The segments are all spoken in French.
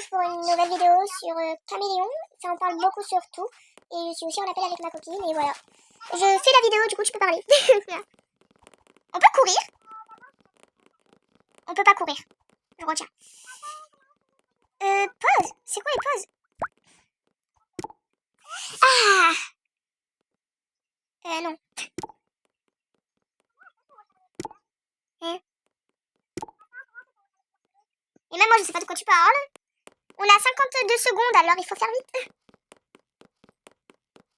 retrouve pour une nouvelle vidéo sur Caméléon. Ça en parle beaucoup sur tout. Et je suis aussi en appel avec ma copine et voilà. Je fais la vidéo, du coup tu peux parler. On peut courir. On peut pas courir. Je retiens. Pause. C'est quoi les pauses? Ah non. Et même moi je sais pas de quoi tu parles. On a 52 secondes alors il faut faire vite.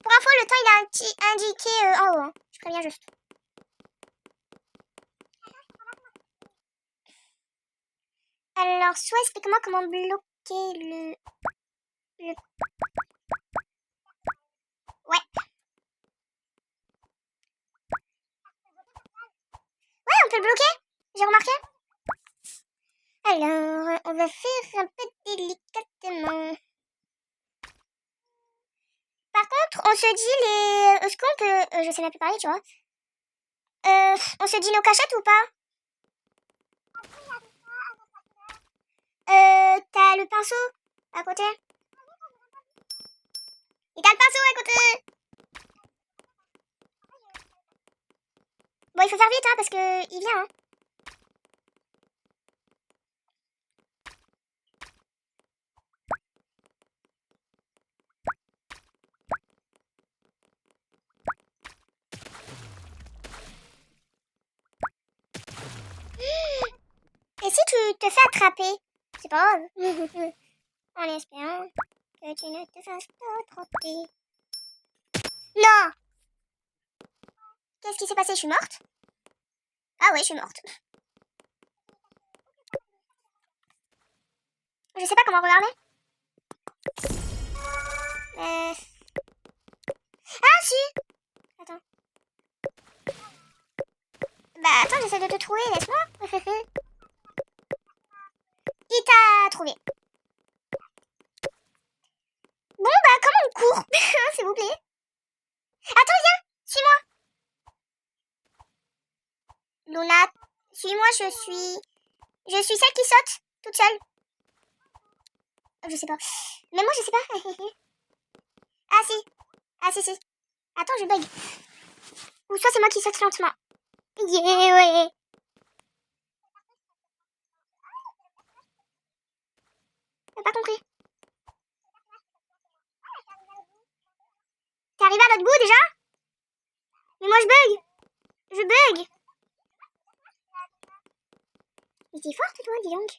Pour info le temps il est indiqué en haut. Hein. Je préviens juste. Alors soit explique-moi comment bloquer le... Ouais. Ouais on peut le bloquer. J'ai remarqué. Alors, on va faire un peu délicatement. Par contre, on se dit les... Est-ce qu'on peut... je sais même plus parler, tu vois. On se dit nos cachettes ou pas? T'as le pinceau à côté? Et t'as le pinceau à côté? Bon, il faut faire vite, hein, parce que il vient, hein. Et si tu te fais attraper? C'est pas grave. En espérant que tu ne te fasses pas attraper. Non! Qu'est-ce qui s'est passé? Je suis morte? Ah ouais, je suis morte. Je sais pas comment regarder. Ah si! Attends. Bah attends, j'essaie de te trouver, laisse-moi. Il t'a trouvé. Bon bah comment on court? S'il vous plaît. Attends, viens, suis-moi. Luna, suis-moi, je suis celle qui saute, toute seule. Je sais pas. Mais moi je sais pas. Ah si. Ah si si. Attends, je bug. Ou soit c'est moi qui saute lentement. Yeah, ouais. T'as pas compris. T'es arrivé à l'autre bout déjà? Mais moi je bug. Je bug. Mais t'es forte toi, dis donc.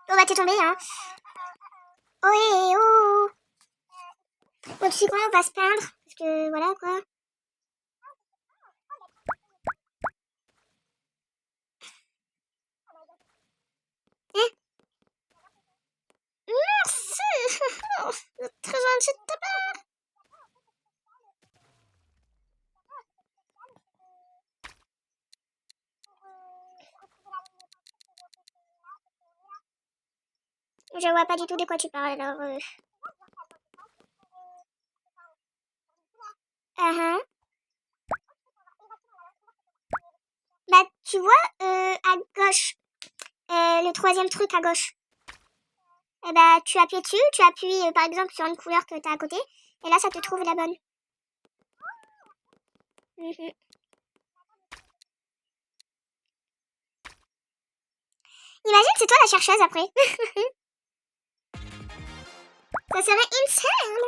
Oh bah t'es tombée, hein. Oh hé oh. Bon tu sais quoi, on va se peindre. Parce que voilà quoi. Hein? Merci. Très gentil de ta part. Je vois pas du tout de quoi tu parles alors. Bah tu vois à gauche, le troisième truc à gauche. Et bah tu appuies dessus, tu appuies par exemple sur une couleur que t'as à côté, et là ça te trouve la bonne. Imagine c'est toi la chercheuse après. Ça serait insane.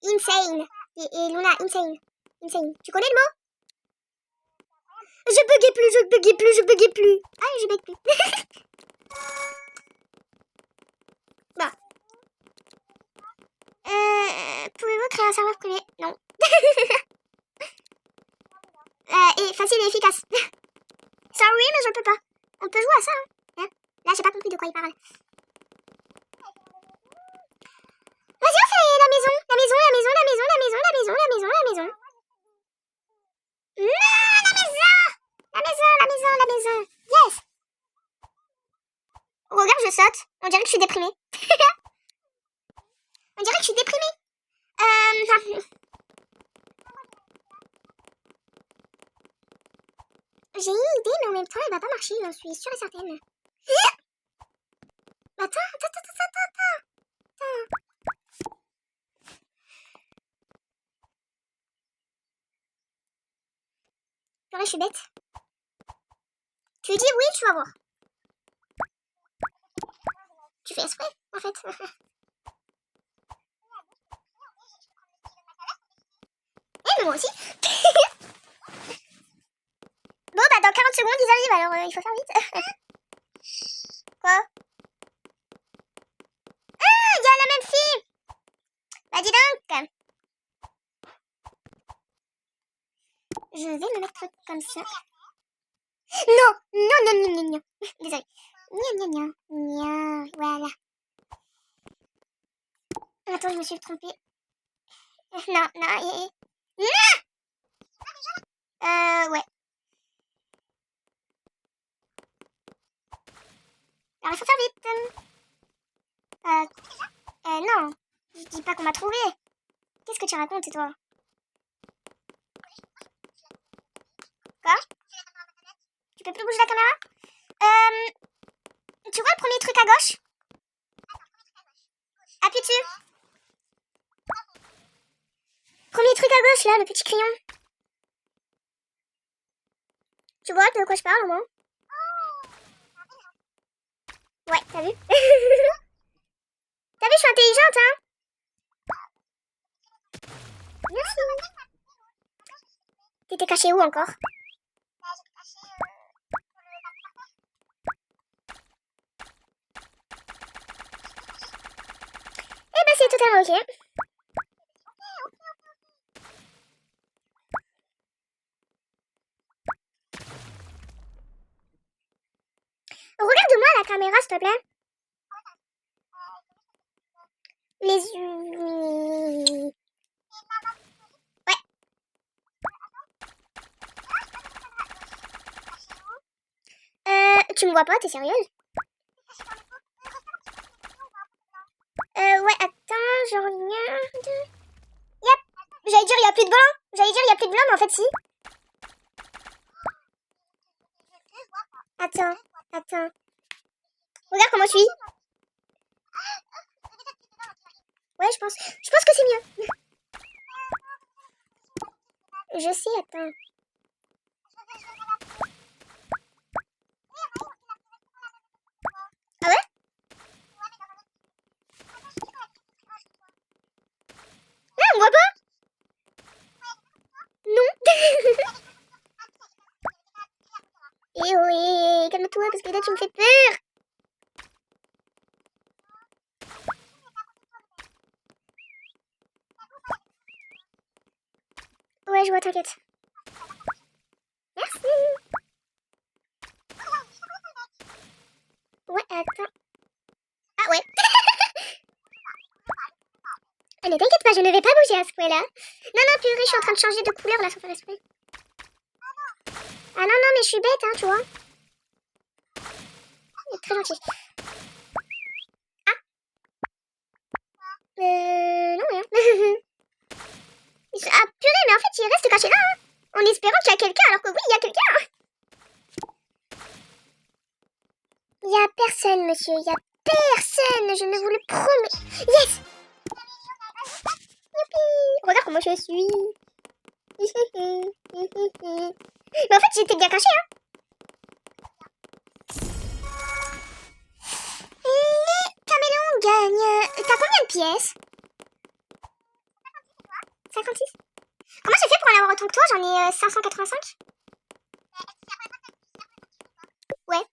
Insane. Et Luna, insane. Insane. Tu connais le mot? Je buguais plus, je buguais plus, je buguais plus. Ah, je bug plus. Bon. Pouvez-vous créer un serveur privé? Non. Et facile et efficace. Sorry, mais je peux pas. On peut jouer à ça, hein. Là, j'ai pas compris de quoi il parle. Vas-y, on fait la maison. La maison, la maison, la maison, la maison, la maison, la maison, la maison. Non, la maison. La maison, la maison, la maison. Yes. Regarde, je saute. On dirait que je suis déprimée. On dirait que je suis déprimée. J'ai une idée, mais en même temps, elle va pas marcher, j'en suis sûre et certaine. Attends. Là, je suis bête. Tu dis oui, tu vas voir. Tu fais exprès, en fait. Mais moi aussi. Bon, bah dans 40 secondes, ils arrivent, alors il faut faire vite. Quoi? Ah, il y a la même fille. Bah dis donc. Je vais me mettre comme ça. Non. Désolée. Voilà. Attends, je me suis trompée. Non. Ouais. Alors, il faut faire vite. Non. Je dis pas qu'on m'a trouvé. Qu'est-ce que tu racontes, toi? Quoi? Tu peux plus bouger la caméra? Tu vois le premier truc à gauche? Appuie dessus. Premier truc à gauche, là, le petit crayon. Tu vois de quoi je parle, au moins? Ouais, t'as vu? T'as vu, je suis intelligente, hein? Merci. T'étais caché où encore? Eh ben, c'est totalement ok. Regarde-moi la caméra, s'il te plaît. Les yeux. Ouais. Tu me vois pas, t'es sérieuse? Ouais, attends, je regarde. Yep. J'allais dire, il y a plus de blanc. Mais en fait, si. Attends. Regarde comment je suis. Ouais, je pense que c'est mieux. Je sais, attends. Ah ouais? Là, on voit pas? Non. Eh oui, calme-toi, parce que là, tu me fais peur. Ouais, je vois, t'inquiète. Merci. Ouais, attends. Ah ouais. Mais t'inquiète pas, je ne vais pas bouger à ce point-là. Non, purée, je suis en train de changer de couleur là sans faire exprès. Ah non, mais je suis bête, hein, tu vois. Il est très gentil. Ah. Non, rien. Ah, purée, mais en fait, il reste caché là, hein. En espérant qu'il y a quelqu'un, alors que oui, il y a quelqu'un. Il y a personne, monsieur, il y a personne, je ne vous le promets. Yes. Youpi. Regarde comment je suis. Mais en fait, j'étais bien caché, hein. Les caméléons gagnent. T'as combien de pièces? 56. Comment j'ai fait pour en avoir autant que toi? J'en ai 585. Ouais.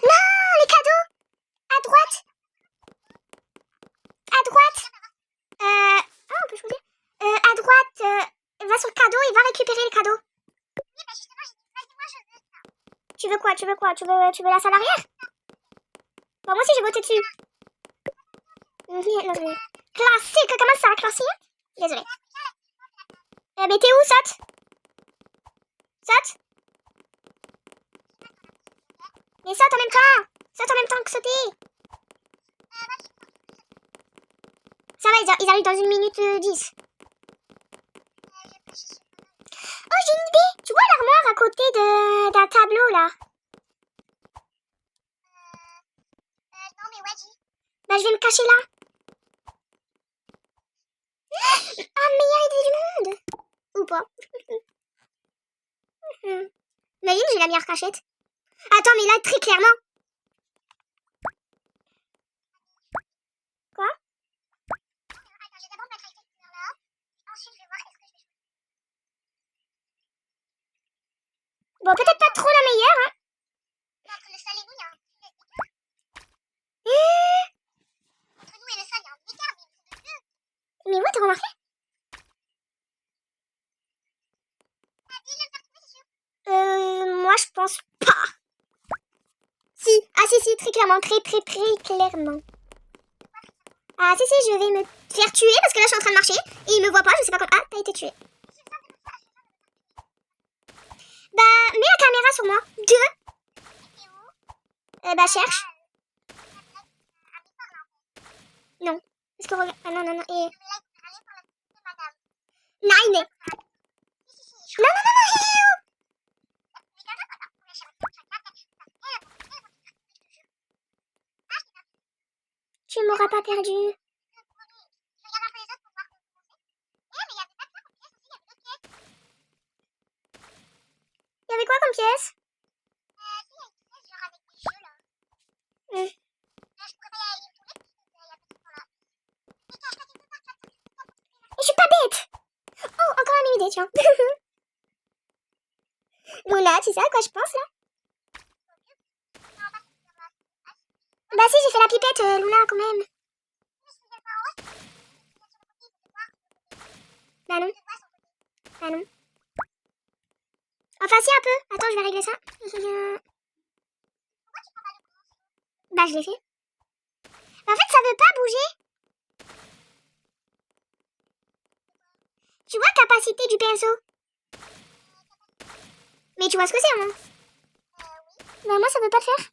Non, les cadeaux. À droite. Ah, on peut choisir. À droite, va sur cadeau et va récupérer les cadeaux. Tu veux quoi? Tu veux la salle arrière? Bon, moi aussi j'ai voté dessus. Classique, comment ça, classique? Désolée. Mais t'es où, saute? Mais saute en même temps. Que sauter. Ça va, ils arrivent dans 1 minute 10. Oh, j'ai une idée. un tableau, là. Non, mais ouais, dis. Bah, je vais me cacher là. Ah, mais il y a du monde. Ou pas. Imagine, j'ai la meilleure cachette. Attends, mais là, très clairement. Quoi? Attends, je vais d'abord mettre la texture là. Ensuite, je vais voir est-ce que je vais choisir. Bon, peut-être pas trop la meilleure, hein. Entre le sol et nous, il y a un petit écart. Entre nous et le sol, il y a un écart, mais ouais, t'as remarqué? Moi, je pense pas. Si, ah si, très clairement, très clairement. Ah si, je vais me faire tuer parce que là, je suis en train de marcher et il me voit pas, je sais pas comment. Ah, t'as été tué. Bah, mets la caméra sur moi. Bah, cherche. Non. Parce que regarde. Ah non. Et... Nine. Non. Tu m'auras pas perdu. Il y avait quoi comme pièce? Je suis pas bête. Oh, encore une idée, tiens. Luna, tu sais à quoi je pense là? Bah si, j'ai fait la pipette, Luna, quand même. Bah non. Bah non. Enfin si, un peu. Attends, je vais régler ça. Bah je l'ai fait. En fait, ça veut pas bouger. Tu vois capacité du pinceau? Mais tu vois ce que c'est, hein? Bah moi, ça veut pas le faire.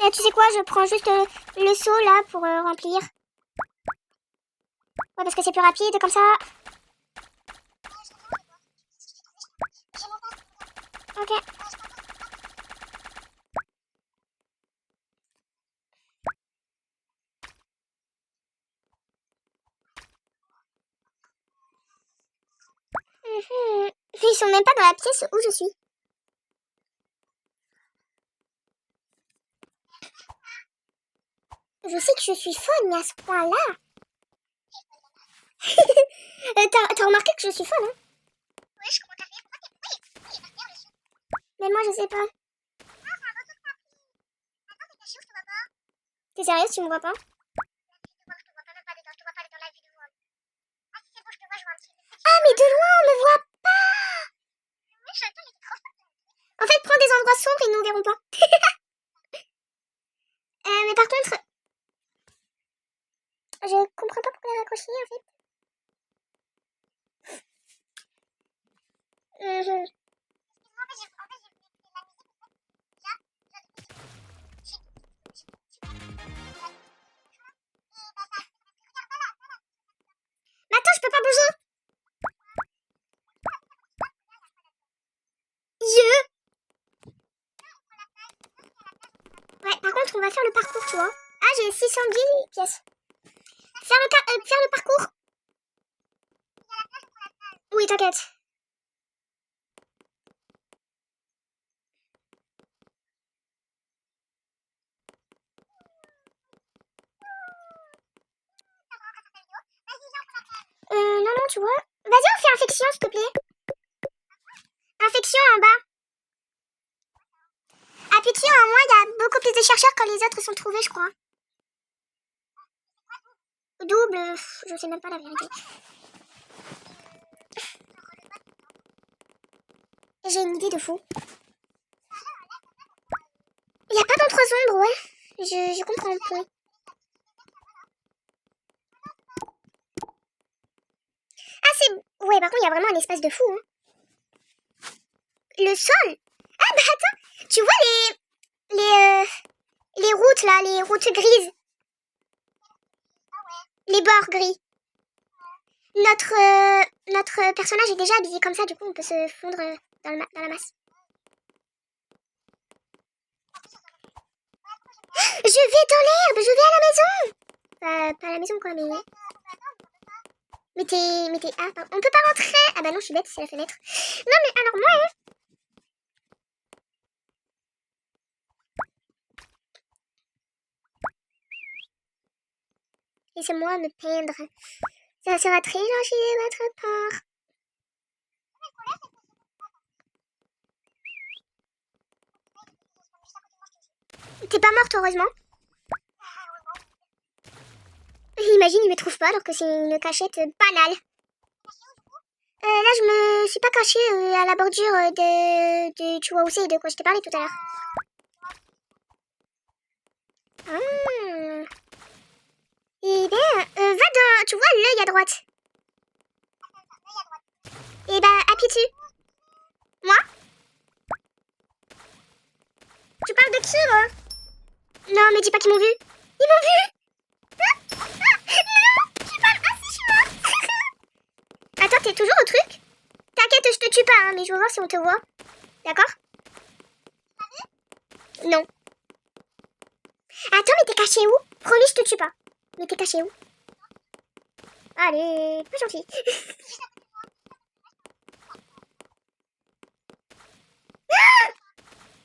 Et tu sais quoi, je prends juste le seau là pour remplir. Ouais, parce que c'est plus rapide comme ça. Ok. Ils sont même pas dans la pièce où je suis. Je sais que je suis folle, mais à ce point-là. T'as remarqué que je suis folle, hein? Ouais, je comprends tout à fait. Mais moi, je sais pas. T'es sérieuse, tu me vois pas? Ah, mais de loin, on me voit pas! En fait, prends des endroits sombres, ils nous verront pas. Mais par contre, je comprends pas pourquoi elle a raccroché, en fait. Mais attends, je peux pas bouger. Ouais, par contre, on va faire le parcours, tu vois. Ah, j'ai 610 pièces. Faire le parcours. Oui, t'inquiète. Non, tu vois. Vas-y, on fait infection, s'il te plaît. Infection en bas. Appétit, en moins, il y a beaucoup plus de chercheurs quand les autres sont trouvés, je crois. Double, je sais même pas la vérité. J'ai une idée de fou. Il n'y a pas d'entre ombres, ouais. Je comprends plus. Ah, c'est... Ouais, par contre, il y a vraiment un espace de fou, hein. Le sol. Ah, bah attends. Tu vois les routes, là, les routes grises. Les bords gris. Notre notre personnage est déjà habillé comme ça, du coup on peut se fondre dans la masse. Je vais dans l'herbe, je vais à la maison. Pas à la maison quoi, mais... Ah, pardon. On peut pas rentrer. Ah bah non, je suis bête, c'est la fenêtre. Non mais alors moi... Laissez-moi me peindre. Ça sera très gentil de votre part. T'es pas morte, heureusement. Imagine, il me trouve pas alors que c'est une cachette banale. Là, je me suis pas cachée à la bordure de... Tu vois où c'est, de quoi je t'ai parlé tout à l'heure. Eh bien, va dans... Tu vois l'œil à droite. Et bah, appuie dessus. Moi? Tu parles de qui, moi? Non, mais dis pas qu'ils m'ont vu. Ils m'ont vu. Non, tu parles ainsi, je suis morte. Attends, t'es toujours au truc? T'inquiète, je te tue pas, hein, mais je veux voir si on te voit. D'accord? Non. Attends, mais t'es caché où? Promis, je te tue pas. Mais t'es caché où? Allez, pas gentil.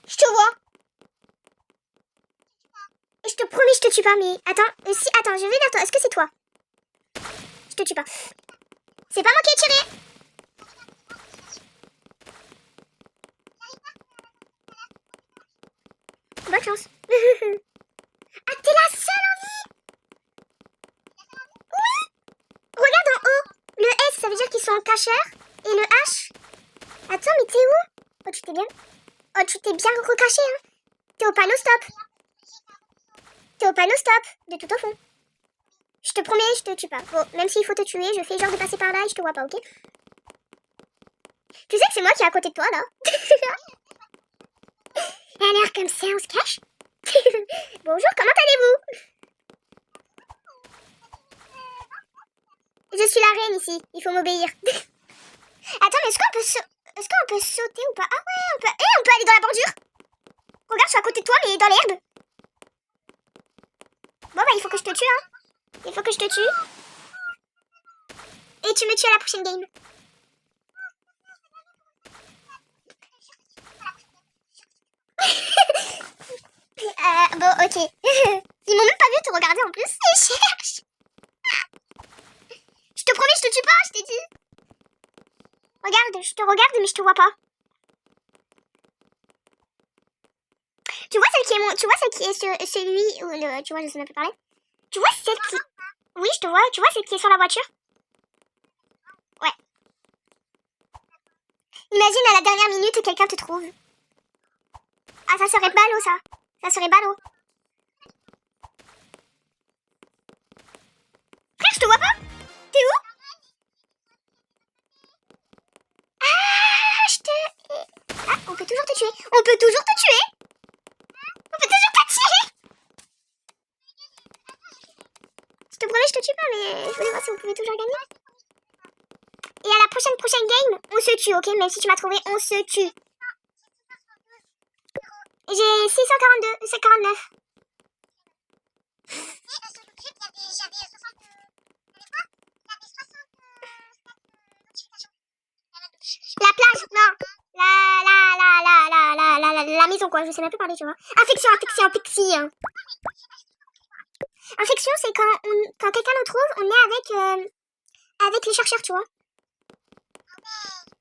Je te vois. Je te promets, je te tue pas, mais attends, attends, je vais vers toi. Est-ce que c'est toi? Je te tue pas. C'est pas moi qui ai tiré. Bonne chance. Ah, t'es la seule en vie? Oui. Regarde en haut. Le S, ça veut dire qu'ils sont en cacheur. Et le H. Attends, mais t'es où? Oh, tu t'es bien... Oh, tu t'es bien recaché, hein. T'es au panneau stop. T'es au panneau stop. De tout au fond. Je te promets, je te tue pas. Bon, même s'il faut te tuer, je fais genre de passer par là et je te vois pas, ok? Tu sais que c'est moi qui est à côté de toi, là. Alors, comme ça, on se cache. Bonjour, comment allez-vous? Je suis la reine ici, il faut m'obéir. Attends, mais est-ce qu'on peut sauter ou pas? Ah ouais, on peut... on peut aller dans la bordure. Regarde, je suis à côté de toi, mais dans l'herbe. Bon, bah, il faut que je te tue, hein. Il faut que je te tue. Et tu me tues à la prochaine game. Bon, ok. Ils m'ont même pas vu te regarder en plus. Ils cherchent. Je te promets, je te tue pas, je t'ai dit. Regarde, je te regarde, mais je te vois pas. Tu vois celle qui est celui où tu vois, je sais même plus parler. Tu vois celle qui... Oui, je te vois. Tu vois celle qui est sur la voiture? Ouais. Imagine à la dernière minute quelqu'un te trouve. Ah, ça serait ballot, ça. Ça serait ballot. Frère, je te vois pas. T'es où? Ah, on peut toujours te tuer. On peut toujours te tuer. On peut toujours t'attirer. Je te promets, je te tue pas, mais je voulais voir si on pouvait toujours gagner. Et à la prochaine game, on se tue, ok? Même si tu m'as trouvé, on se tue. J'ai 642, c'est 49. La plage, non. La maison, quoi. Je sais même plus parler, tu vois. Infection. Infection, c'est quand quelqu'un nous trouve, on est avec les chercheurs, tu vois.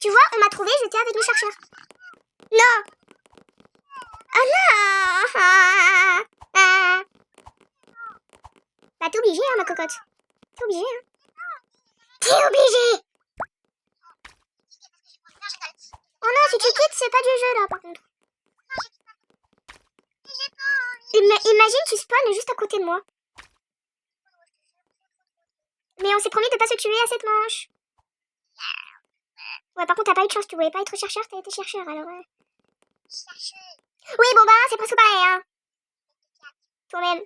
Tu vois, on m'a trouvé, j'étais avec les chercheurs. Non. Oh non. Bah, t'es obligée, hein, ma cocotte. T'es obligée, hein. T'es obligée. Oh non, si tu quittes, c'est pas du jeu, là, par contre. Imagine, tu spawns juste à côté de moi. Mais on s'est promis de pas se tuer à cette manche. Ouais, par contre, t'as pas eu de chance, tu voulais pas être chercheur, t'as été chercheur, alors... Oui, bon bah, c'est presque pareil, hein. Toi-même.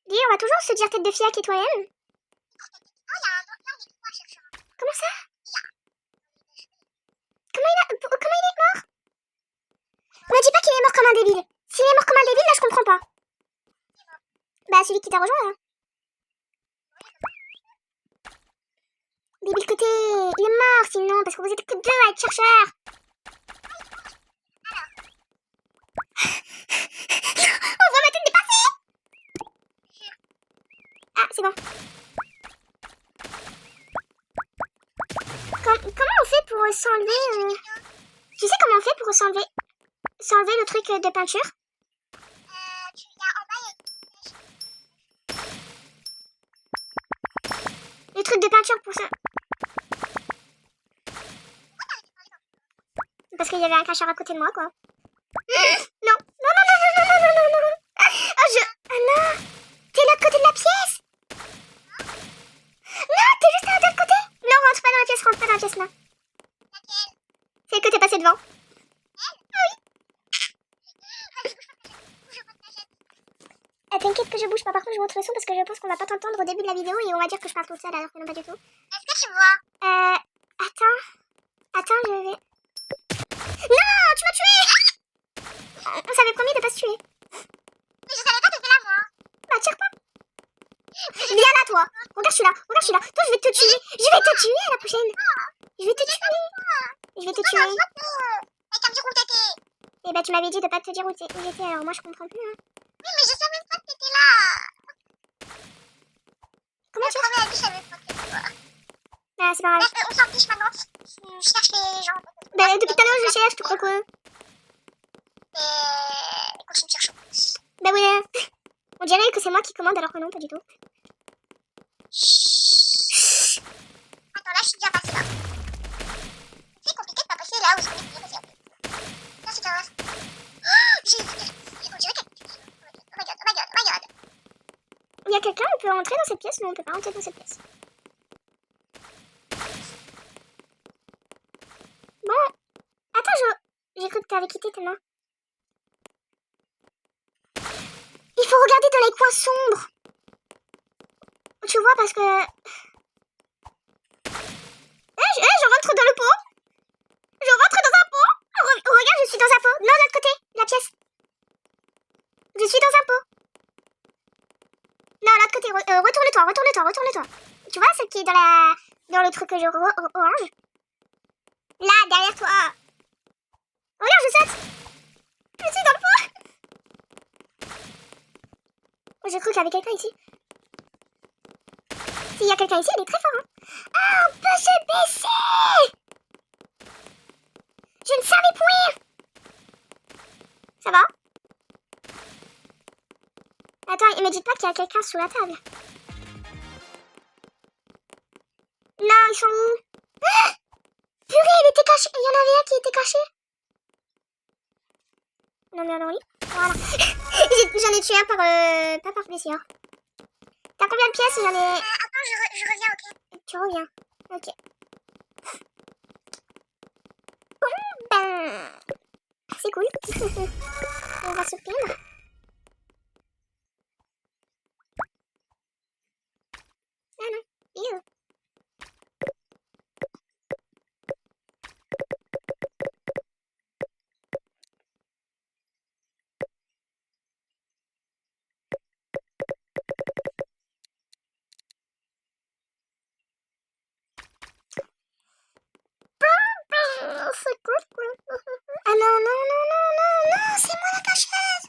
Dis, on va toujours se dire tête de fiac et toi-même. Comment ça? Comment il est mort? Me dis pas qu'il est mort comme un débile. S'il est mort comme un débile, là je comprends pas. Bah celui qui t'a rejoint là. Débile côté, il est mort sinon, parce que vous êtes que deux à être chercheurs. On voit ma tête dépasser. Ah, c'est bon. Comment on fait pour s'enlever Tu sais comment on fait pour s'enlever le truc de peinture? Le truc de peinture pour ça. Parce qu'il y avait un cracheur à côté de moi, quoi. Non, non, non, non, non, non, non, non, non. Ah non. T'es de l'autre côté de la pièce. Non, t'es juste à l'autre côté. Non, rentre pas dans la pièce, rentre pas dans la pièce, là. C'est le côté passé devant. T'inquiète que je bouge pas, par contre je monte le son parce que je pense qu'on va pas t'entendre au début de la vidéo et on va dire que je parle toute seule alors que non pas du tout. Est-ce que tu vois Attends, je vais... Non, tu m'as tué. On s'avait promis de pas se tuer. Mais je savais pas que c'était la voix. Bah tire pas. Viens là toi. Regarde je suis là. Toi je vais te tuer. Je vais te tuer à la prochaine. Je vais te tuer. Et t'as me dit où t'étais. Eh bah tu m'avais dit de pas te dire où j'étais alors moi je comprends plus. Hein. Oui mais je savais pas que t'étais là. Comment tu as dit je savais pas que t'étais là. Ah c'est pas grave. On s'en fiche maintenant. Je cherche les gens. Bah depuis tout à l'heure je cherche, tu crois quoi? Continue de chercher. Bah oui. On dirait que c'est moi qui commande alors que non pas du tout. Chut. Attends là je suis déjà passée là. C'est compliqué de pas passer là où je suis déjà passée. Là c'est grave. On dirait que... Oh my god. Il y a quelqu'un, on peut rentrer dans cette pièce, mais on peut pas rentrer dans cette pièce. Bon. Attends, j'ai cru que t'avais quitté tellement. Il faut regarder dans les coins sombres. Tu vois, parce que... je rentre dans le pot. Je rentre dans un pot. Regarde, je suis dans un pot. Non, de l'autre côté, la pièce. Je suis dans un pot. Non, l'autre côté. Retourne-toi. Tu vois, celle qui est dans le truc orange. Là, derrière toi. Regarde, je saute. Je suis dans le pot. Oh, j'ai cru qu'il y avait quelqu'un ici. S'il y a quelqu'un ici, il est très fort. Hein. Ah, on peut se baisser. Je ne savais point. Ça va? Attends, me dites pas qu'il y a quelqu'un sous la table. Non, ils sont où? Ah, purée, il était caché. Il y en avait un qui était caché. Non, mais alors oui. Voilà. J'en ai tué un pas par blessure. T'as combien de pièces? J'en ai... Attends, je reviens, ok. Tu reviens. Ok. Ben... C'est cool. On va se plaindre. Ah non. Ew. C'est cool. Ah non, c'est moi la cacheuse.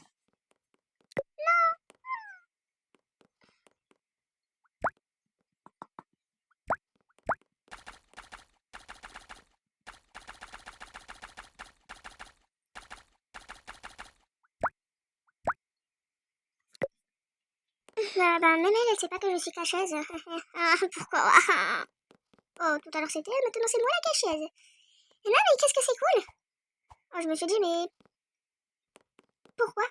Même elle sait pas que je suis cacheuse. Pourquoi? Oh, tout à l'heure c'était elle, maintenant c'est moi la cacheuse. Et non, mais qu'est-ce que c'est cool. Oh, je me suis dit, mais... Pourquoi?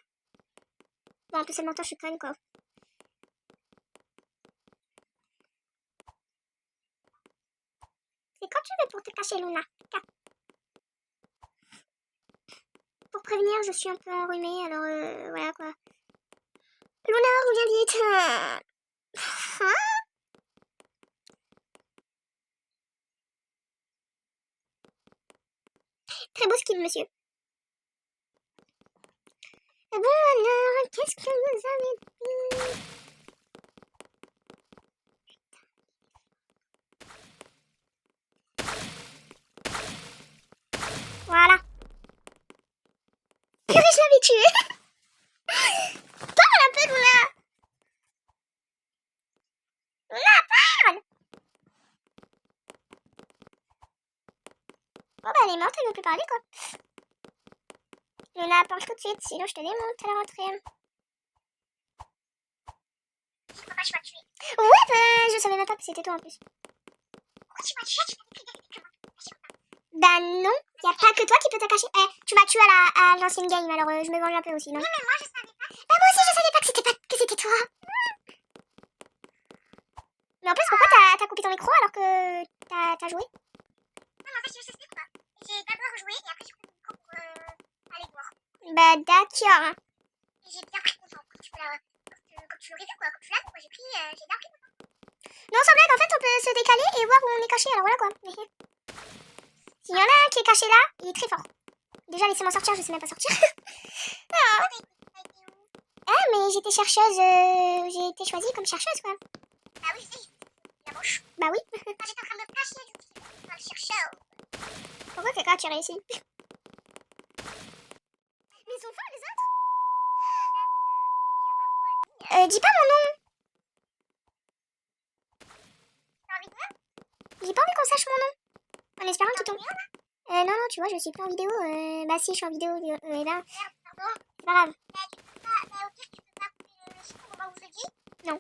Bon, en plus, en même temps, je suis conne, quoi. C'est quand tu veux pour te cacher, Luna. Pour prévenir, je suis un peu enrhumée, alors voilà, quoi. Luna, reviens vite. Hein? Très beau skill, monsieur. Bon alors, qu'est-ce que vous avez dit? Voilà. Purée, je l'avais tué. Parle un peu, Luna. Luna, parle. Bon, bah, elle est morte, elle ne veut plus parler, quoi. Luna, penche tout de suite, sinon je te démonte à la rentrée. Pourquoi tu m'as tué? Ouais, bah, je savais même pas que c'était toi en plus. Pourquoi tu m'as tué? Tu m'as dit que moi. Bah non, y a pas que toi qui peux te cacher. Eh, tu m'as tué à l'ancienne game, alors je me venge un peu aussi, non? Oui, mais moi je savais pas. Bah moi aussi je savais pas que c'était toi. Mais en plus, pourquoi t'as coupé ton micro alors que t'as joué? Non, mais en fait, je sais quoi. J'ai d'abord joué et après j'ai coupé mon micro pour aller voir. Bah d'accord. J'ai bien pris mon temps, comme tu l'aurais vu, quoi. Comme tu l'as vu, quoi. J'ai bien pris mon temps. Non, sans blague, en fait, on peut se décaler et voir où on est caché, alors voilà quoi. S'il y en a un qui est caché là, il est très fort. Déjà, laissez-moi sortir, je sais même pas sortir. Ah. Ah, mais j'étais chercheuse, j'ai été choisie comme chercheuse, quoi. Bah oui, c'est la bouche. Bah oui. J'étais en train de me cacher, du coup, dans le chercheur. Pourquoi quelqu'un a tiré ici? Mais ils sont forts, les autres. Dis pas mon nom. T'as envie de dire? J'ai pas envie qu'on sache mon nom. En espérant qu'il tombe. Non, non, tu vois, je suis plus en vidéo. Bah si, je suis en vidéo. Et là, c'est pas grave. Bah au pire, tu peux pas couper le son au moment où je le dis? Non.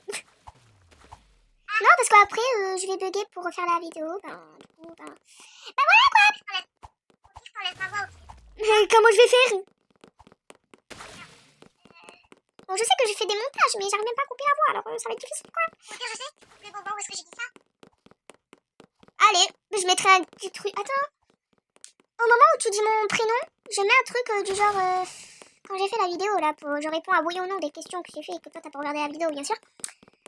Non, parce qu'après, je vais bugger pour refaire la vidéo. Ben, du coup, ben... Bah voilà quoi. Au pire, je t'enlève ma voix aussi. Comment je vais faire? Bon, je sais que j'ai fait des montages, mais j'arrive même pas à couper la voix, alors ça va être difficile quoi. Au pire, je sais, tu coupes les bonbons où est-ce que j'ai dit ça? Allez, je mettrai un petit truc. Attends. Au moment où tu dis mon prénom, je mets un truc du genre... quand j'ai fait la vidéo, là, je réponds à oui ou non des questions que j'ai fait et que toi t'as pas regardé la vidéo, bien sûr.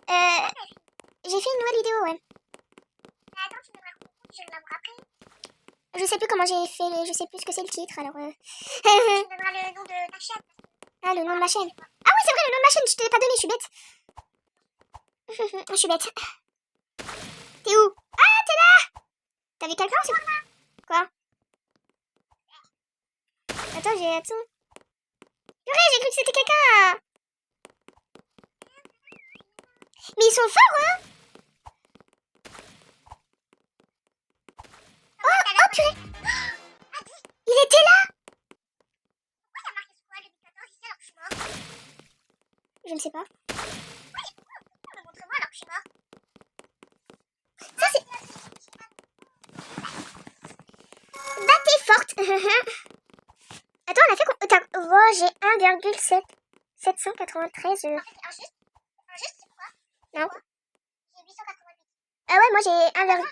J'ai fait une nouvelle vidéo, ouais. Mais attends, tu devrais comprendre, je l'avoue après. Je sais plus comment j'ai fait, je sais plus ce que c'est le titre, alors... tu donneras le nom de ta chaîne. Ah, le nom de ma chaîne. Ah oui, c'est vrai, le nom de ma chaîne, je te l'ai pas donné, je suis bête. Je suis bête. T'es où? Ah, t'es là! T'as vu quelqu'un aussi? Quoi? Attends, Attends. Purée, j'ai cru que c'était quelqu'un! Mais ils sont forts, hein? Oh, oh, purée! Il était là! Pourquoi t'as marqué sur quoi, le 14 ici alors que je suis mort? Je ne sais pas. Ouais, montre-moi alors que je suis mort. Ça, c'est... Bah, t'es forte! Attends, on a fait quoi? Oh, j'ai 1,793. En fait, c'est injuste. Injuste, c'est quoi? Non. J'ai 888. Ah ouais, moi j'ai 1, pardon,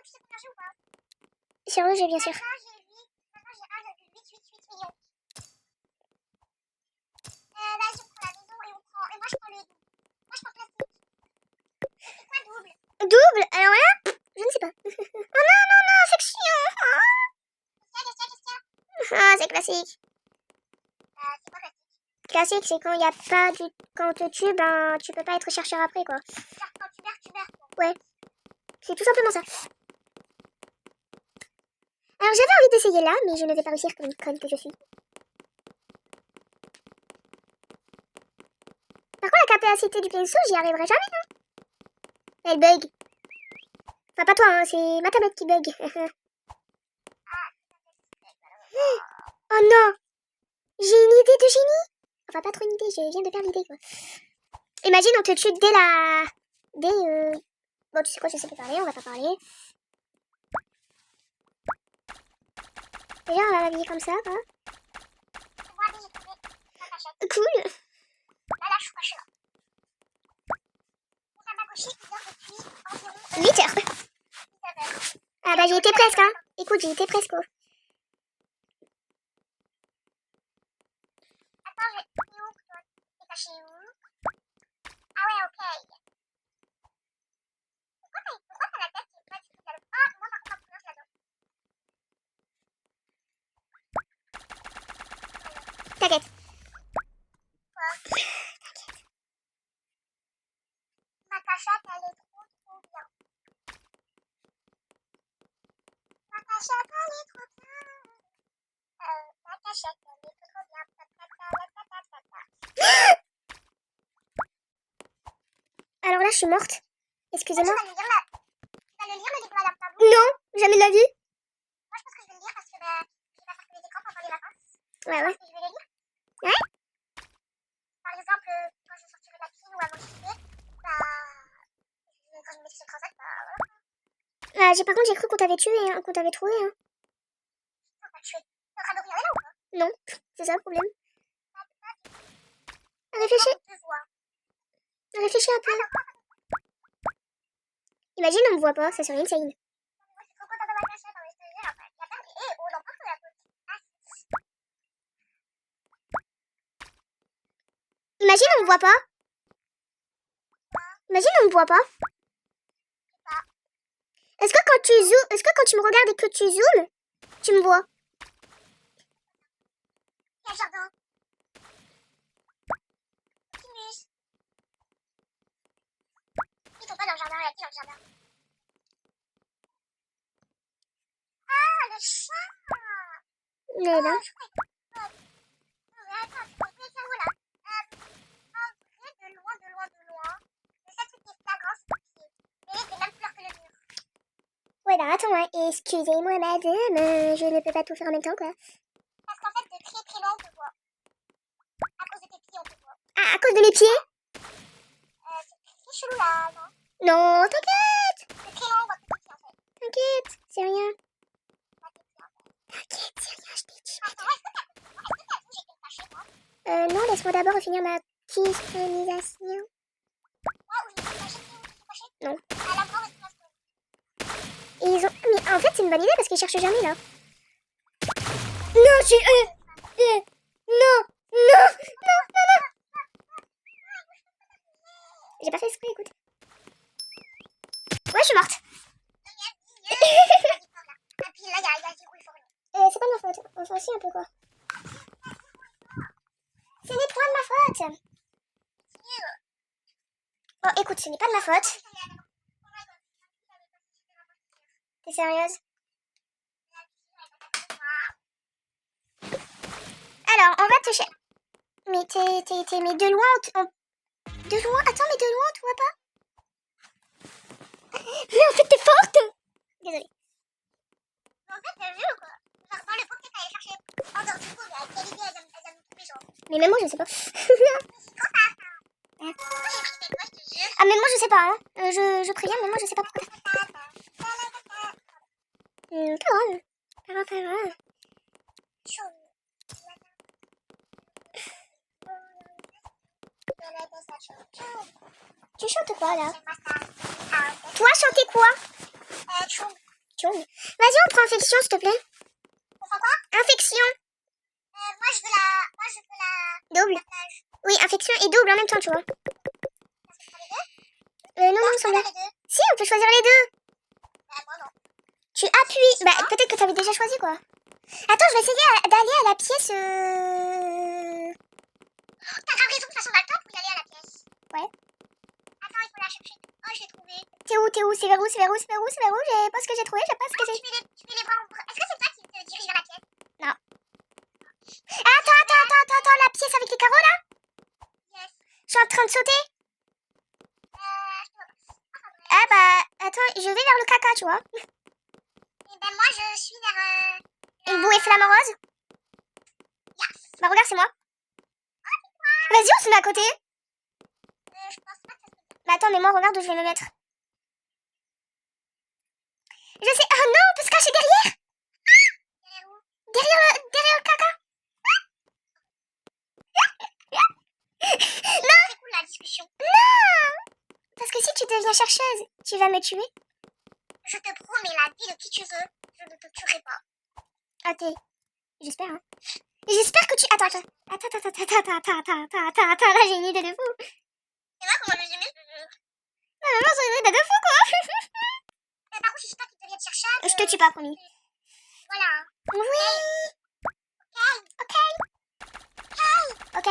tu sais combien j'ai ou pas? Sérieux, j'ai bien sûr. Maintenant j'ai 1,888 millions. Vas-y, on prend la maison et moi je prends le double. Moi je prends plastique. C'est quoi double? Double? Alors là, je ne sais pas. Oh non, non, non, c'est chiant. Qu'est-ce qu'il y a? Ah, c'est classique. C'est quoi classique? Classique, c'est quand il n'y a pas du... Quand on te tue, ben tu peux pas être chercheur après quoi. Quand tu meurs. Ouais. C'est tout simplement ça. Alors j'avais envie d'essayer là, mais je ne vais pas réussir comme une conne que je suis. Par contre la capacité du pinceau, j'y arriverai jamais, hein. Elle bug. Enfin pas toi, hein, c'est ma tablette qui bug. Oh non. J'ai une idée de génie. Enfin pas trop une idée, je viens de perdre l'idée quoi. Imagine on te tue dès la... Bon tu sais quoi, je sais pas parler, on va pas parler. Déjà on va l'habiller comme ça quoi. Cool. Là, je suis cachée là. Ça m'a coché depuis environ 8 heures. Ah bah j'y étais presque hein. Écoute, j'y étais presque. Attends, chez où? Ah ouais, ok. Pourquoi t'as la tête qui est pas du tout de la... Ah, moi par contre, ma couleur, je l'adore. T'inquiète. Quoi? T'inquiète. Ma cachette, elle est trop bien. Ma cachette, elle est trop bien. Ma cachette, elle est trop bien. Alors là, je suis morte. Excusez-moi. Tu vas le lire, le livre à la table? Non, jamais de la vie. Moi, je pense que je vais le lire parce que je vais pas faire que les écrans pendant les vacances. Ouais, ouais. Je vais le lire. Ouais. Par exemple, quand je sortirai de la piscine ou avant de quitter, quand je me mettrai sur le transac, voilà. Par contre, j'ai cru qu'on t'avait tué, hein, qu'on t'avait trouvé. Hein. On t'a tué. T'es en train de regarder là ou pas? Non, c'est ça le problème. Réfléchis. Réfléchis un peu. Imagine, on me voit pas, ça serait insane. Imagine, on me voit pas. Imagine, on me voit pas. Est-ce que quand tu zoomes, est-ce que quand tu me regardes et que tu zoomes, tu me vois? Quel jardin? Ils sont pas dans le jardin, il y a qui dans le jardin? Ah, le chat! Il est là. Attends, tu peux faire où là? En vrai, de loin. Le seul truc qui est flagrant, c'est le pied. Mais il est de même couleur que le mur. Ouais, bah attends, hein. Excusez-moi, madame, je ne peux pas tout faire en même temps, quoi. Parce qu'en fait, de très très loin, on te voit. À cause de tes pieds, on te voit. Ah, à cause de mes pieds? C'est très chelou là, non? Non, t'inquiète! De très loin, on voit que tes pieds en fait. T'inquiète, c'est rien. T'inquiète, c'est rien, je t'ai dit. Attends, est-ce que t'as vu, j'ai été cachée, moi? Non, laisse-moi d'abord finir ma customisation. Non. Et ils ont... Mais en fait, c'est une bonne idée parce qu'ils cherchent jamais là. Non, je suis... Non. J'ai pas fait exprès, écoute. Ouais, je suis morte. C'est pas de ma faute. Enfin, aussi un peu quoi. Ce n'est point de ma faute. Bon, écoute, ce n'est pas de ma faute. T'es sérieuse? Alors, on va te chercher. Mais mais de loin, de loin, attends, mais de loin, tu vois pas? Mais en fait, t'es forte! Désolée. En fait, t'as vu ou quoi? Genre, dans le pot que t'allais chercher en dehors du coup, mais avec quelle idée elles aiment nous trouver, genre? Mais même moi, je sais pas. Ah, mais moi, je sais pas, hein. Je préviens, mais moi, je sais pas pourquoi. Pas grave. Tu chantes quoi là? Toi, chanter quoi? Chung. Vas-y, on prend infection, s'il te plaît. On prend quoi? Infection. Moi, je veux la... Double. Oui, infection et double en même temps, tu vois. Non, il me semble. Si, on peut choisir les deux. Moi, non. Tu appuies. Bah, peut-être que tu avais déjà choisi, quoi. Attends, je vais essayer d'aller à la pièce. T'as grave raison, de toute façon, on a le temps pour y aller à la pièce. Ouais. Attends, il faut la chercher. Oh, je l'ai trouvé. T'es où? C'est vers où? J'ai pas ce que j'ai trouvé, j'ai pas ce que j'ai... Tu mets les bras en bras. Est-ce que c'est toi qui te dirige vers la pièce? Non. Attends, la pièce avec les carreaux, là? Yes. Je suis en train de sauter. Ah bah, attends, je vais vers le caca, tu vois. Et ben moi, je suis vers... Une bouée flamme rose. Yes. Bah regarde, c'est moi. Vas-y, on se met à côté. Je pense pas que ça se fait. Bah attends, mais moi, regarde où je vais me mettre. Je sais... Oh non, on peut se cacher derrière. Derrière où? Derrière le caca. Non. C'est cool la discussion. Non. Parce que si tu deviens chercheuse, tu vas me tuer. Je te promets la vie de qui tu veux, je ne te tuerai pas. Ok, j'espère, hein. J'espère que tu... Attends. Là, j'ai une idée de fou. Et moi, comment je mis Maman, j'ai une idée de fou, quoi. Par contre, je sais pas qu'ils deviennent chercheurs. Je te tue pas, promis. Voilà. Oui. Ok.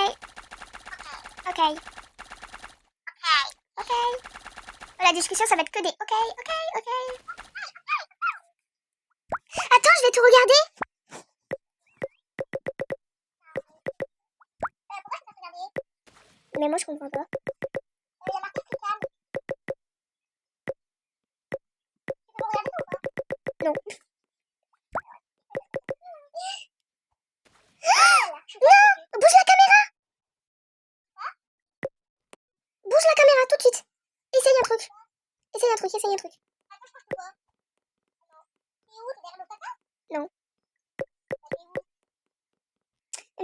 La discussion, ça va être que des ok. Attends, je vais tout regarder. Pourquoi tu t'as regardé Mais moi, je comprends pas. Il y a marqué Fricam. Tu peux regarder ou pas Non. Non, Bouge la caméra. Bouge la caméra tout de suite. Essaye un truc. Essaye un truc. attends, je crois que je peux pas. Non. T'es où? T'es derrière le placard? Non. T'es où?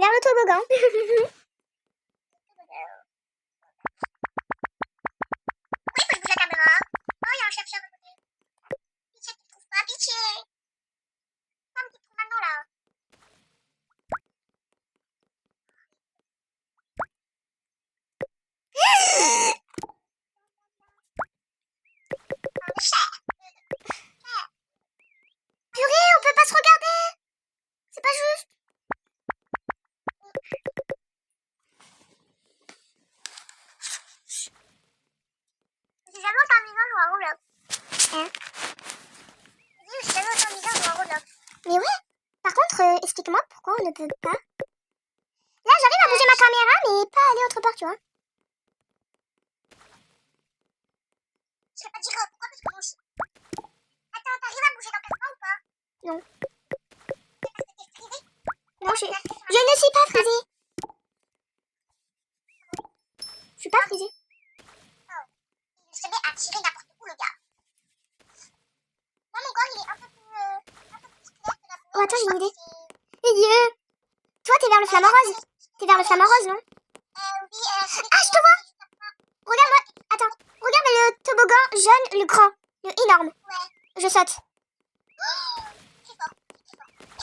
Vers le toboggan. Oui, faut que je bouge la caméra. Oh, il y a un chercheur à côté. Pitié, tu te trouves pas? Pitié. Femme qui te trouve maintenant là. Purée, on peut pas se regarder. C'est pas juste. J'ai jamais autant amusant de jouer à Roblox. Hein? J'ai jamais autant amusant de jouer à Roblox. Mais ouais. Par contre, explique-moi pourquoi on ne peut pas. Là, j'arrive à bouger ma caméra, mais pas aller autre part, tu vois. Je vais pas te dire pourquoi, parce que moi aussi. Attends, t'arrives à bouger dans ta main ou pas? Non. C'est parce que t'es frisé. Non, je ne suis pas frisée. Je suis pas frisée. Il se met à tirer n'importe où, le gars. Moi, mon corps, il est un peu plus clair que la Oh, attends, j'ai une idée. Dieu. Toi, t'es vers le flamant rose. T'es vers le flamant rose, non? Oui, Ah, je te vois. Regarde-moi. Attends. Regarde le toboggan jaune, le grand. Le énorme. Ouais. Je saute. Très fort.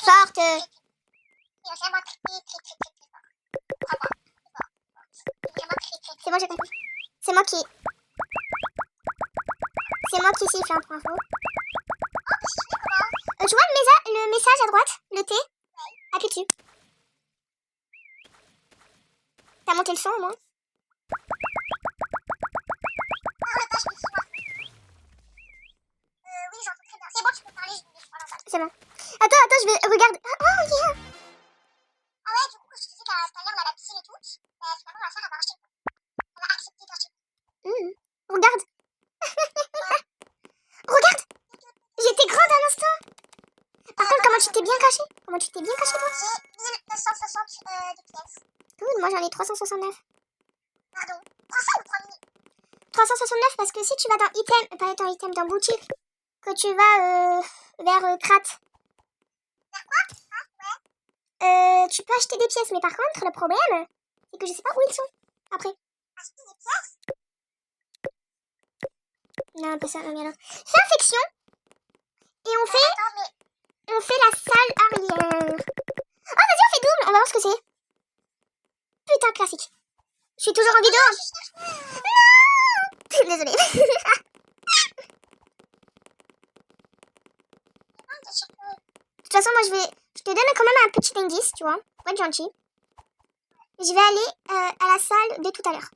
Forte. Il est vraiment très fort. Crois-moi. Il est vraiment très. C'est bon, j'ai compris. C'est moi qui... C'est moi qui siffle, hein, pour info. Tu vois le message à droite? Le T? Appuie dessus. T'as monté le son, au moins? Oui, j'entends très bien. C'est bon, tu peux parler, je parle en bas. C'est bon. Attends, je vais regarder. Oh, yeah. Ah ouais, du coup, quand je te disais qu'à tout à l'heure, on a la piscine et tout, finalement, ma soeur, elle va acheter. Elle a accepté d'acheter. Regarde. Regarde. J'étais grande un instant. Par contre, comment tu t'es bien caché? Toi? J'ai 1960 de pièces. Cool, moi j'en ai 369. Pardon. 300 ou 3000? 369 parce que si tu vas dans item, pas dans item, dans boutique, que tu vas vers Krat. Vers quoi? Ouais. Tu peux acheter des pièces, mais par contre, le problème, c'est que je sais pas où ils sont après. Acheter des pièces? Non, pas ça, non, mais alors. Fais infection et on fait, Attends, mais. on fait la salle arrière. Oh, vas-y, on fait double, on va voir ce que c'est. Putain, classique. Je suis toujours en vidéo. Non. Désolée. De toute façon, moi, je te donne quand même un petit indice, tu vois, pour être gentil. Je vais aller à la salle de tout à l'heure.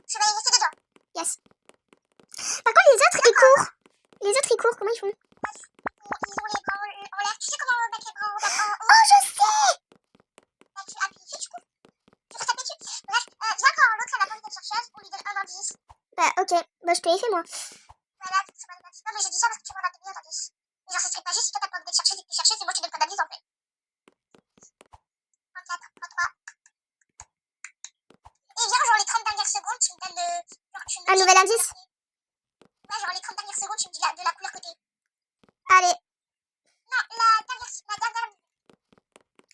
Je vais y rester dedans. Yes. Par contre, les autres, ils courent. Les autres, ils courent. Comment ils font? Ils ont les bras en l'air. Tu sais comment mettre les bras en haut? Oh, je sais. Bah, tu appuies dessus, du coup. Tu peux taper dessus. Bref, tu vois, quand l'autre, elle a pas envie d'être chercheuse, on lui donne un indice. Bah, ok. Bah, je te l'ai fait, moi. Voilà, c'est pas d'indice. Non, mais j'ai dit ça parce que tu m'en as donné un indice. Et genre, ça serait pas juste si toi, t'as pas envie d'être chercheuse et que t'es chercheuse, et moi, je te donne pas d'indice, en fait. 34, 33. Et viens, genre, les 30 dernières secondes, tu me donnes le. Genre, tu me Un dis nouvel indice? Ouais, genre, les 30 dernières secondes, tu me dis de la couleur que t'es. Allez. Non, la dernière minute.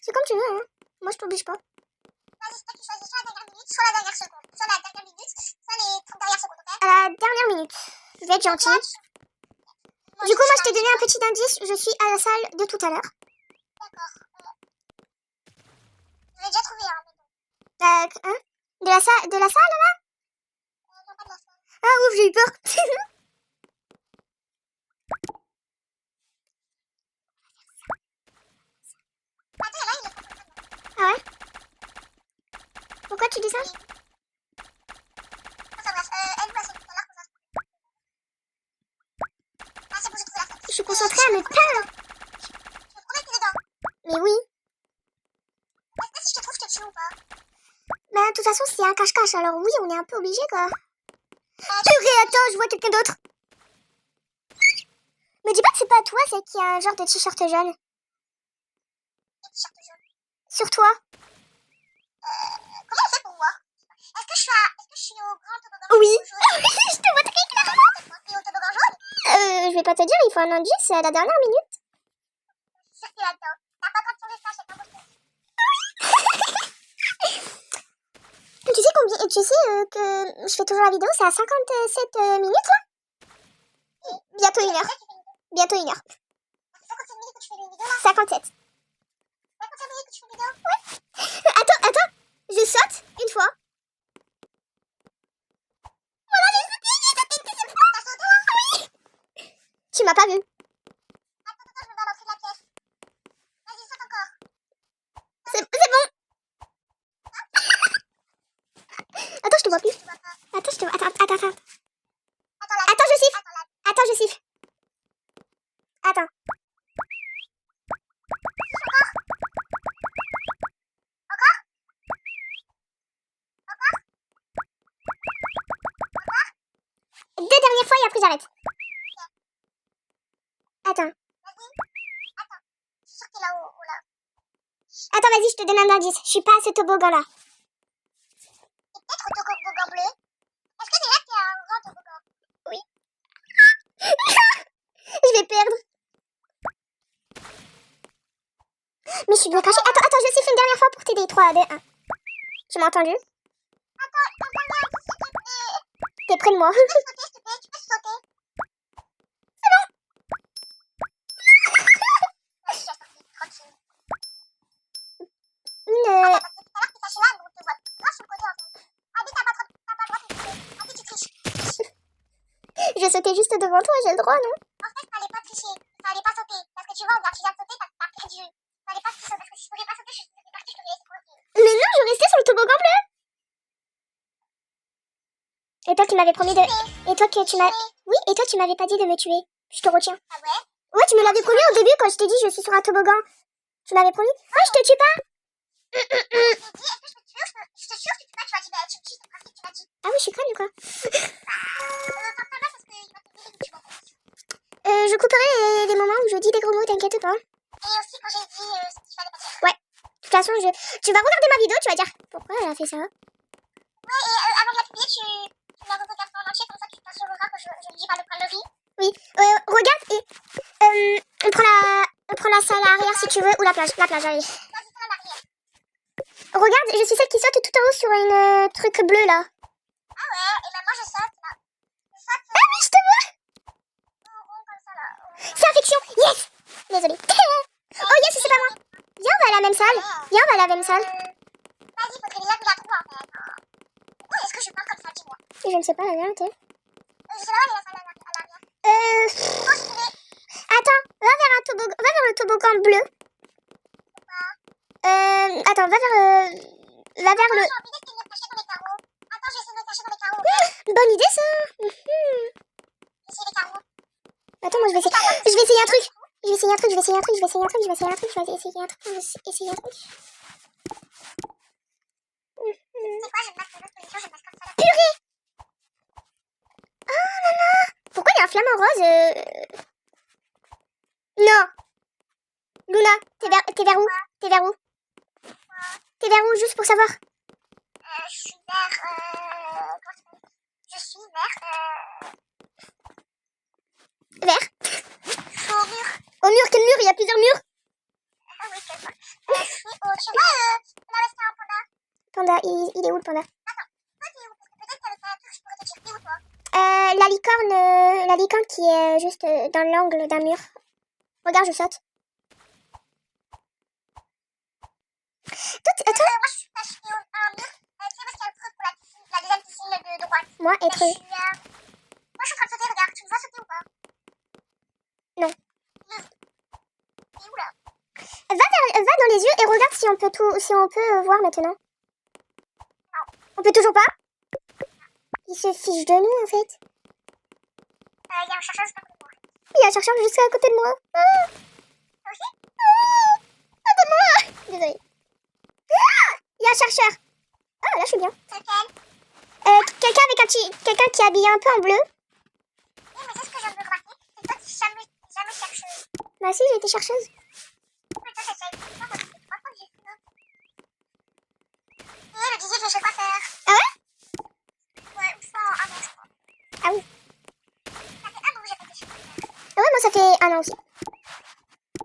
C'est comme tu veux, hein. Moi, je t'oblige pas. Vas-y, c'est toi qui choisis soit la dernière minute, soit la dernière seconde. Soit la dernière minute, soit les 30 dernières secondes, ok? À la dernière minute. Je vais être gentille. Du coup, moi, je t'ai donné un petit indice. Je suis à la salle de tout à l'heure. D'accord. l'ai déjà trouvé, hein, mais bon. Hein? De la salle, là? Non, pas de la salle. Ah ouf, j'ai eu peur. Attends, il y en a, il est pas comme ça. Ah ouais? Pourquoi tu dis ça? Enfin bref, elle nous a fait tout à l'heure qu'on va se prendre. Ah, c'est bon, j'ai trouvé la salle. Je suis concentrée à me peur. Tu veux promets que t'es dedans? Mais oui. Est-ce que si je te trouve, je te tue ou pas? Bah, de toute façon, c'est un cache-cache, alors oui, on est un peu obligé, quoi. Purée, attends, je vois quelqu'un d'autre. Me dis pas que c'est pas toi, c'est qui a un genre de t-shirt jaune. Et t-shirt jaune. Sur toi. Comment on fait pour voir? Est-ce que je suis au grand toboggan Oui. jaune? Je te vois très clairement. Et au toboggan jaune? Je vais pas te dire, il faut un indice à la dernière minute. Je suis sûre que t'es là-dedans. T'as pas quand tourner ça, c'est pas possible. Tu sais que je fais toujours la vidéo, c'est à 57 minutes, là. Bientôt une heure. Bientôt une heure. Ça fait 57 minutes que tu fais une vidéo là? 57. Ça fait 57 minutes que tu fais une vidéo? Attends. Je saute une fois. Voilà, j'ai sauté une deuxième fois. T'as sauté là? Oui. Tu m'as pas vu. Attends, je me mets à l'entrée de la pièce. Vas-y, saute encore. C'est bon. Attends, je te vois plus. Tu vois pas. Attends, je te vois. Attends. Attends là. Attends, je siffle. Attends là. Attends, je siffle. Attends. Deux dernières fois et après j'arrête. Attends. Vas-y. Attends. Je suis sûre que t'es là-haut. Oh là. Attends, vas-y, je te donne un indice. Je suis pas à ce toboggan-là. T'es peut-être au toboggan bleu. Est-ce que déjà t'es un grand toboggan? Je vais perdre. Mais je suis bien cachée. Attends, je siffle une dernière fois pour t'aider. 3, 2, 1. Tu m'as entendu? Attends, envoie-moi un petit s'il te plaît. T'es près de moi. Tu peux sauter, s'il te plaît? Tu peux sauter? Vas-y, j'ai sorti. Tranquille. Une, Parce que tout à l'heure, t'es caché là, donc on te voit. Moi, je suis le côté en fait. Ah oui, t'as pas le droit de tricher. Ah oui, tu triches. Je sautais juste devant toi, j'ai le droit, non? En fait, fallait pas tricher. Fallait pas sauter. Parce que tu vois, regarde, tu viens de sauter, t'as perdu. Fallait pas tricher. Parce que si je pouvais pas sauter, je serais partie, je te laissais tranquille. Mais non, je restais sur le toboggan bleu. Et toi qui m'avais promis de... Et toi que tu m'as... Oui, et toi tu m'avais pas dit de me tuer. Je te retiens. Ah ouais? Ouais, tu me l'avais promis au début quand je t'ai dit je suis sur un toboggan. Tu m'avais promis. Ouais, je te tue pas. Je t'ai dit, est-ce que je peux te tuer? Je te jure que tu peux pas, tu m'as dit, bah, tu me tues, c'est le principe, tu m'as dit. Ah oui, je suis conne ou quoi? Enfin, ça va parce qu'il va te dire que tu vas comprendre. Je couperai les moments où je dis des gros mots, t'inquiète pas. Et aussi, quand j'ai dit ce qu'il fallait pas dire. De toute façon, tu vas regarder ma vidéo, tu vas dire pourquoi elle a fait ça. Ouais, et avant de la publier, tu la regardes en entier, comme ça, tu t'assureras que je ne dis pas de conneries. Oui, regarde et on prend la salle arrière si tu veux ou la plage, allez. Vas-y, c'est en arrière. Regarde, je suis celle qui saute tout en haut sur une truc bleu là. Ah ouais, et ben moi je saute là. Je saute Ah oui, je te vois. rond comme ça là. C'est infection. Yes. Désolée. Oh yes, c'est pas moi. Viens, on va à la même salle. Viens, on va à la même salle. Vas-y, faudrait déjà que la trouve en fait. Pourquoi est-ce que je parle comme ça, dis-moi? Je ne sais pas, viens, t'es. Je sais pas, il y a la salle à l'arrière. Moi je dirais. Attends, va vers le toboggan bleu. Attends, va vers le... J'ai envie d'essayer de me cacher dans les carreaux. Attends, je vais essayer de me cacher dans les carreaux. Bonne idée, ça. Essayer les carreaux. Attends, moi, je vais essayer un truc. Je vais essayer un truc. C'est quoi, je vais mettre une autre position, je vais mettre comme ça là. Purée. Oh là là. Pourquoi il y a un flamant rose Non. Luna, t'es vers où? T'es vers où? T'es vers où, juste pour savoir? Je suis vers. Comment ça s'appelle? Je suis vers. Vers? Je suis au mur. Au mur, quel mur? Il y a plusieurs murs. Ah oui, quel fois. Je suis au. Tu vois, là où est-ce qu'il y a un panda? Panda, il est où le panda? Toi, t'es où? Parce que peut-être qu'avec un truc, je pourrais te dire. T'es où, toi? La licorne qui est juste dans l'angle d'un mur. Regarde, je saute. Toi, Moi, je suis au un mur. Tu sais, parce qu'il y a le creux pour la deuxième piscine de droite. moi, Moi, être... je suis en train de sauter, regarde. Tu me vois sauter ou pas? Non. T'es où là? Va dans les yeux et regarde si on peut si on peut voir maintenant. On peut toujours pas? Il se fiche de nous en fait. Il y a un chercheur juste à côté de moi. Il y a un chercheur juste à côté de moi. Désolée. Il y a un chercheur. Ah, là je suis bien. C'est lequel? Quelqu'un qui est habillé un peu en bleu. Oui, mais c'est ce que je viens de remarquer. C'est toi qui jamais chercheuse. Moi aussi j'ai été chercheuse. Mais toi, t'essayes. Moi, ça fait 3 fois que j'ai fait. Et le DJ, je sais quoi faire. Ah ouais? Ouais, une fois en un an, je crois. Ah oui. Ça fait un an que j'ai pas été chercheuse. Ah ouais, moi ça fait 1 an aussi.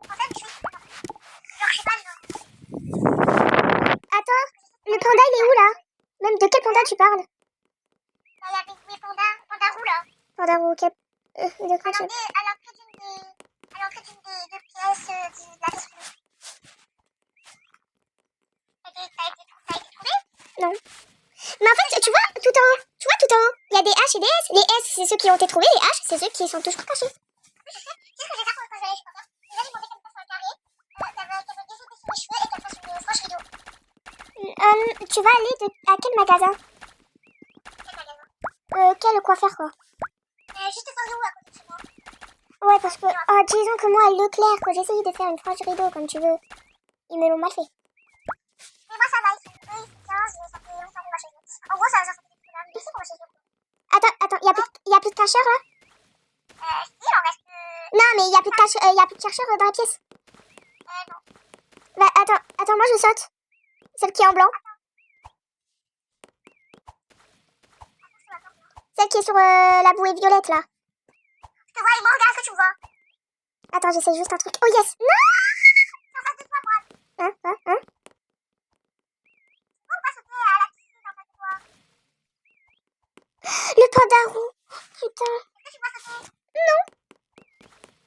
En fait, je suis genre, je sais pas, genre. Attends, le panda il est où là? Même de quel panda tu parles? Il y avait mes pandas roux là. Panda roux, ok. De quoi tu... À l'entrée d'une des deux pièces de la piscine. Ça a été trouvé? Non. Mais en fait, tu vois, tout en haut. Tu vois, tout en haut. Il y a des H et des S. Les S, c'est ceux qui ont été trouvés. Les H, c'est ceux qui sont toujours cachés. Oui, je sais. Tu sais ce que j'ai fait quand j'allais chez papa? Déjà, j'ai demandé qu'elle me fasse un carré, qu'elle me dessine mes cheveux et qu'elle fasse une franche rideau. Tu vas aller à quel magasin? Quel magasin? Quel coiffeur, quoi. Juste sur le haut à côté de chez moi. Ouais, parce que, oh, disons que moi, à Leclerc, quand j'essaye de faire une frange rideau, comme tu veux, ils me l'ont mal fait. Mais moi, ça va, ils sont 15, ça fait longtemps qu'on va chez eux. En gros, ça fait des problèmes. Mais c'est qu'on va chez eux. Attends, y a plus de cacheurs, là? Si, il en reste. Non, mais y a plus de cacheurs dans la pièce. Non. Bah, attends, moi, je saute. Celle qui est en blanc. Celle qui est sur la bouée violette, là. Je te vois, et moi, regarde ce que tu me vois. Attends, j'essaie juste un truc. Oh, yes! Non! C'est en face de toi, moi. Hein? On va sauter à la piscine en face de toi. Le panda roux! Putain! Est-ce que tu vois sauter? Non!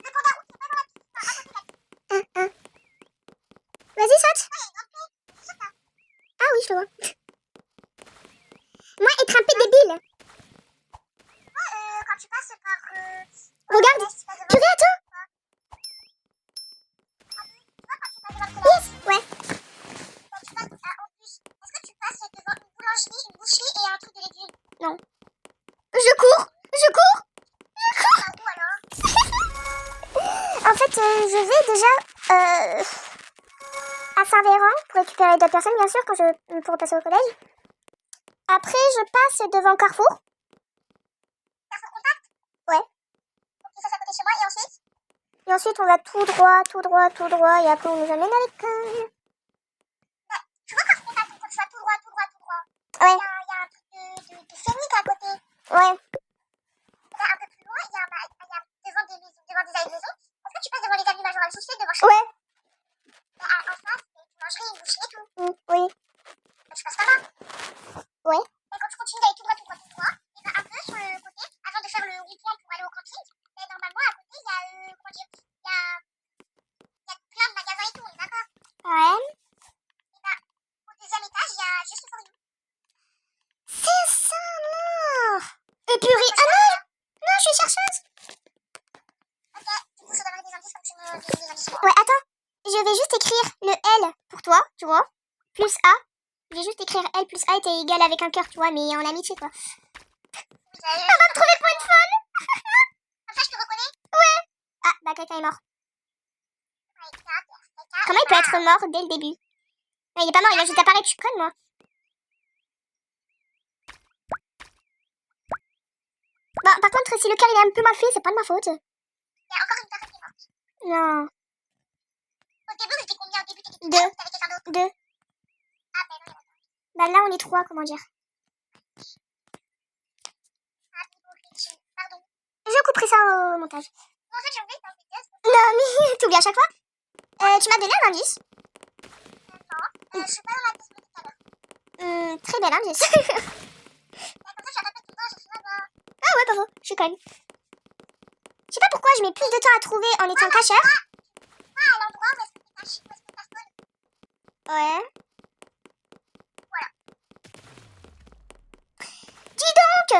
Le panda roux, c'est pas dans la piscine, à côté de la piscine. Vas-y, saute! Ouais, il est rentré. C'est ça. Ah oui, je le vois. Moi, être un peu débile. Moi, quand tu passes par. Regarde! Purée, attends! Yes! Ouais. Quand tu passes en bus, est-ce que tu passes devant une boulangerie, une boucherie et un truc de légumes? Non. Je cours! Par où alors? En fait, je vais déjà à Saint-Véran pour récupérer d'autres personnes, bien sûr, pour passer au collège. Après, je passe devant Carrefour. Carrefour Contact? Ouais. Ok, ça c'est à côté de chez moi et ensuite? Et ensuite, on va tout droit. Et après, on nous amène à l'école. Tu vois Carrefour Contact, quand tu vas tout droit. Ouais. Il y a un truc de scénique à côté. Ouais. Là, un peu plus loin, il y a devant des maisons, devant des allées maisons. Est-ce que tu passes devant les avenues Majorales Souchet, devant chez Ouais. en face, c'est une boulangerie, une boucherie et tout. Oui. Donc, tu passes par là. Ouais. Et quand tu continues d'aller tout droit, et ben un peu sur le côté, avant de faire le rond-point pour aller au camping, et normalement à côté, il y a, comment dire, il y a plein de magasins et tout, on est d'accord? Ouais. Et ben, au deuxième étage, il y a juste le forum. C'est ça, non! Purée. Ah non! Non, je suis chercheuse. Ok, du coup, je donnerai des indices comme tu me donnes des indices. Ouais, attends. Je vais juste écrire le L pour toi, tu vois. Plus A. Je vais juste écrire L plus A était égal avec un cœur, tu vois, mais en amitié, quoi. On va me trouver pour une folle. Comme ça, je te reconnais. Ah, bah quelqu'un est mort. Ouais, Comment il peut être mort dès le début? Non, il est pas mort, il a juste apparu, je suis conne, moi. Bon, par contre, si le cœur il est un peu mal fait, c'est pas de ma faute. Il y a encore une personne qui est morte. Non. Au début, vous étiez combien? Au début, t'étais Deux. avec quelqu'un d'autre. 2. Ah, ben non, Bah là, on est 3, comment dire. pardon. Je couperai ça au montage. En fait, j'ai oublié de t'enlever deux. Non, mais t'oublies à chaque fois. Tu m'as donné un indice. Non, je suis pas dans la pièce tout à l'heure. Très bel indice. Comme ça, je répète tout le temps, je suis là-bas. Ah ouais, pas faux, je suis conne. Je sais pas pourquoi je mets plus de temps à trouver en étant cacheur. Ah, à l'endroit où est-ce que t'es caché, où est-ce que t'as spawn. Ouais.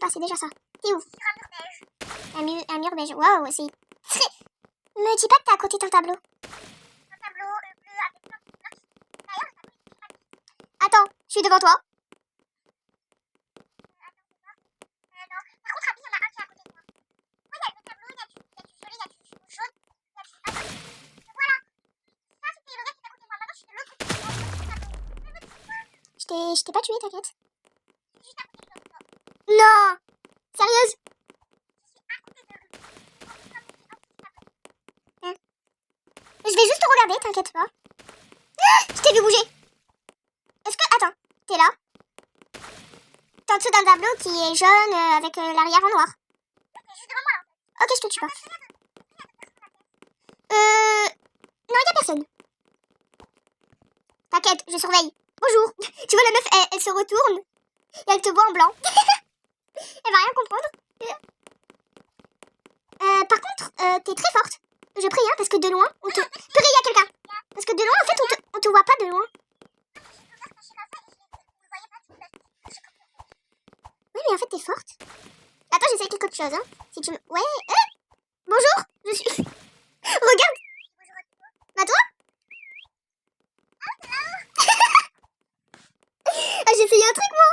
pas, c'est déjà ça. T'es où? Sur un mur beige. Un mur beige. Waouh, c'est très... Me dis pas que t'es à côté d'un tableau. Un tableau bleu avec plein de blocs. D'ailleurs, le tableau est très magnifique. Attends, je suis devant toi. Attends, c'est quoi? Non. Par contre, Abby, il y en a un qui est à côté de moi. Ouais, il y a le tableau, il y a du violet, il y a du jaune, il y a du... Attends, voilà. Ça, c'était le gars qui est à côté de moi. Maintenant, je suis de l'autre côté du tableau. Je t'ai pas tué, t'inquiète. Je suis juste à côté de toi. Non! Sérieuse? Je suis à côté de lui. Je vais juste te regarder, t'inquiète pas. Ah, je t'ai vu bouger. Est-ce que... Attends, t'es là? T'es en dessous d'un tableau qui est jaune avec l'arrière en noir. T'es juste devant moi, là. Ok, je te tue pas. Non, y a personne. T'inquiète, je surveille. Bonjour. Tu vois, la meuf, elle se retourne. Et elle te voit en blanc. Elle va rien comprendre. Par contre, t'es très forte. Je prie, hein, parce que de loin, on te... Purée, y a quelqu'un. Parce que de loin, en fait, on te voit pas de loin. Oui, mais en fait, t'es forte. Attends, j'essaie quelque autre chose, hein. Si tu me... Ouais, bonjour, je suis... Regarde. Bah toi. Ah, j'ai essayé un truc, moi.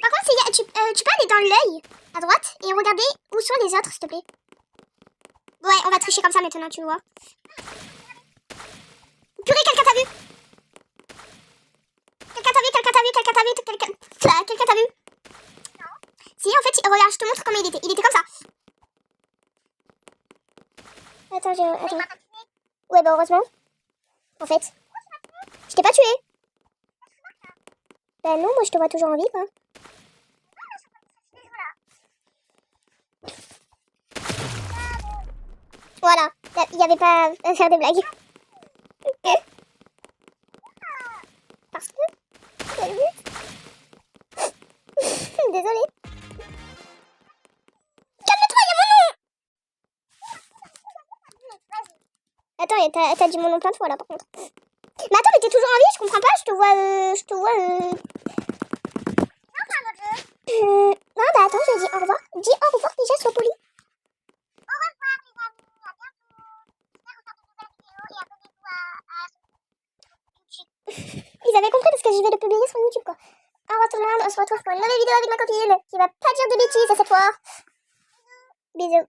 Par contre, tu peux aller dans l'œil, à droite, et regarder où sont les autres, s'il te plaît. Ouais, on va tricher comme ça maintenant, tu vois. Purée, quelqu'un t'a vu. Quelqu'un t'a vu. Si, en fait, regarde, je te montre comment il était. Il était comme ça. Attends. Ouais, bah heureusement. En fait. Je t'ai pas tué. Bah non, moi je te vois toujours en vie, quoi. Voilà, il n'y avait pas à faire des blagues. Parce que... c'est le but. Désolée. Calme-toi, il y a mon nom. Attends, t'as dit mon nom plein de fois là par contre. Mais attends, mais t'es toujours en vie, je comprends pas, Non, bah attends, je dis au revoir. Dis au revoir déjà, sois poli. Au revoir, les amis. À bientôt. J'espère vous faire de nouvelles vidéos et abonnez-vous à YouTube. Ils avaient compris parce que je vais le publier sur YouTube, quoi. Au revoir tout le monde, on se retrouve pour une nouvelle vidéo avec ma copine qui va pas dire de bêtises à cette fois. Bisous.